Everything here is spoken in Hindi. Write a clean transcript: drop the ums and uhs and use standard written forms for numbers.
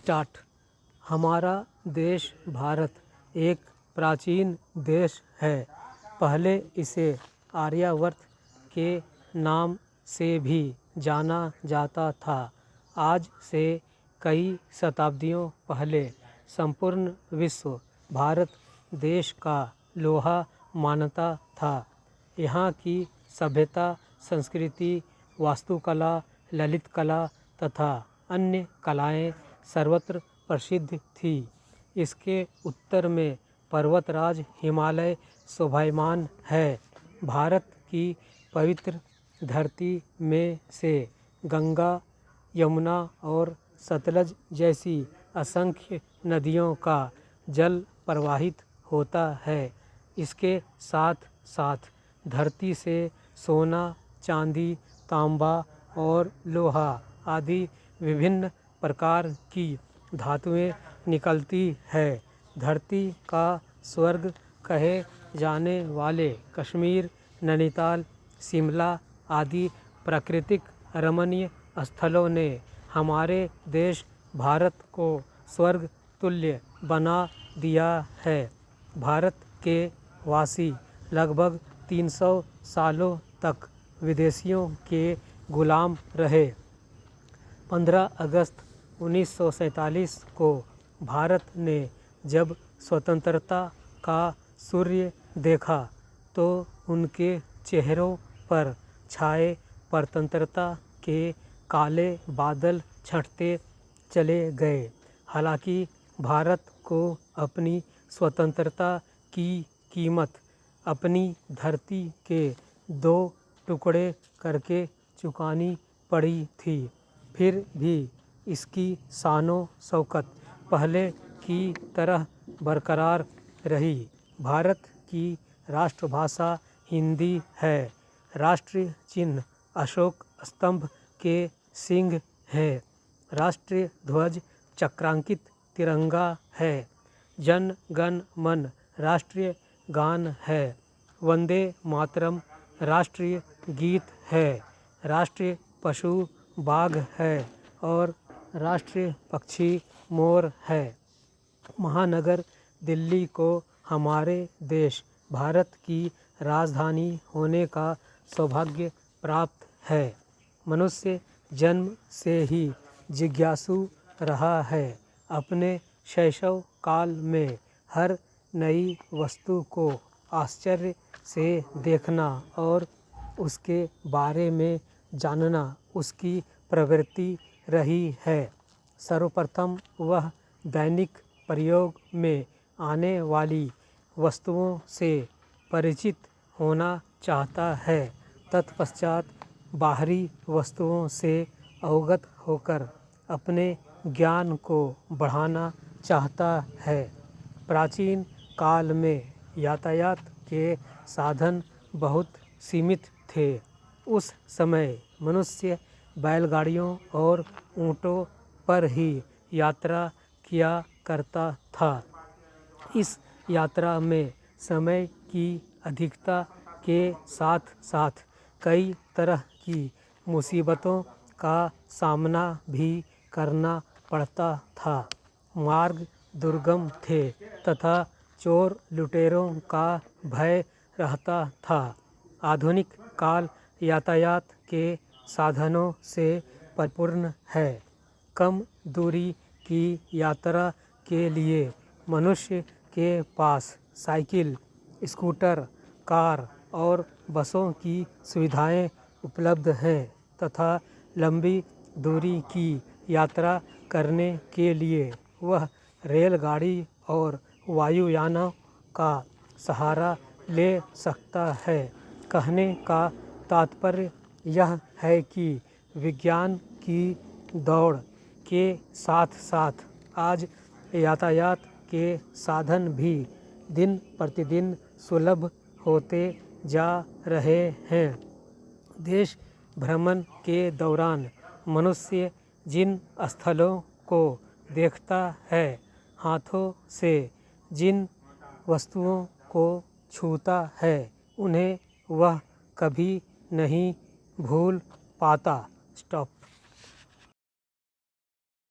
स्टार्ट। हमारा देश भारत एक प्राचीन देश है। पहले इसे आर्यावर्त के नाम से भी जाना जाता था। आज से कई शताब्दियों पहले संपूर्ण विश्व भारत देश का लोहा मानता था। यहाँ की सभ्यता, संस्कृति, वास्तुकला, ललित कला तथा अन्य कलाएं सर्वत्र प्रसिद्ध थी। इसके उत्तर में पर्वतराज हिमालय शोभायमान है। भारत की पवित्र धरती में से गंगा, यमुना और सतलज जैसी असंख्य नदियों का जल प्रवाहित होता है। इसके साथ साथ धरती से सोना, चांदी, तांबा और लोहा आदि विभिन्न प्रकार की धातुएं निकलती है। धरती का स्वर्ग कहे जाने वाले कश्मीर, नैनीताल, शिमला आदि प्राकृतिक रमणीय स्थलों ने हमारे देश भारत को स्वर्ग तुल्य बना दिया है। भारत के वासी लगभग 300 सालों तक विदेशियों के गुलाम रहे। 15 अगस्त 1947 को भारत ने जब स्वतंत्रता का सूर्य देखा तो उनके चेहरों पर छाए परतंत्रता के काले बादल छंटते चले गए। हालांकि भारत को अपनी स्वतंत्रता की कीमत अपनी धरती के 2 टुकड़े करके चुकानी पड़ी थी, फिर भी इसकी शानो शौकत पहले की तरह बरकरार रही। भारत की राष्ट्रभाषा हिंदी है। राष्ट्रीय चिन्ह अशोक स्तंभ के सिंह है। राष्ट्रीय ध्वज चक्रांकित तिरंगा है। जन गण मन राष्ट्रीय गान है। वंदे मातरम राष्ट्रीय गीत है। राष्ट्रीय पशु बाघ है और राष्ट्रीय पक्षी मोर है। महानगर दिल्ली को हमारे देश भारत की राजधानी होने का सौभाग्य प्राप्त है। मनुष्य जन्म से ही जिज्ञासु रहा है। अपने शैशव काल में हर नई वस्तु को आश्चर्य से देखना और उसके बारे में जानना उसकी प्रवृत्ति रही है। सर्वप्रथम वह दैनिक प्रयोग में आने वाली वस्तुओं से परिचित होना चाहता है। तत्पश्चात बाहरी वस्तुओं से अवगत होकर अपने ज्ञान को बढ़ाना चाहता है। प्राचीन काल में यातायात के साधन बहुत सीमित थे। उस समय मनुष्य बैलगाड़ियों और ऊँटों पर ही यात्रा किया करता था। इस यात्रा में समय की अधिकता के साथ साथ कई तरह की मुसीबतों का सामना भी करना पड़ता था। मार्ग दुर्गम थे तथा चोर लुटेरों का भय रहता था। आधुनिक काल यातायात के साधनों से परिपूर्ण है। कम दूरी की यात्रा के लिए मनुष्य के पास साइकिल, स्कूटर, कार और बसों की सुविधाएं उपलब्ध हैं तथा लंबी दूरी की यात्रा करने के लिए वह रेलगाड़ी और वायुयानों का सहारा ले सकता है। कहने का तात्पर्य यह है कि विज्ञान की दौड़ के साथ साथ आज यातायात के साधन भी दिन प्रतिदिन सुलभ होते जा रहे हैं। देश भ्रमण के दौरान मनुष्य जिन स्थलों को देखता है, हाथों से जिन वस्तुओं को छूता है, उन्हें वह कभी नहीं भूल पाता। स्टॉप।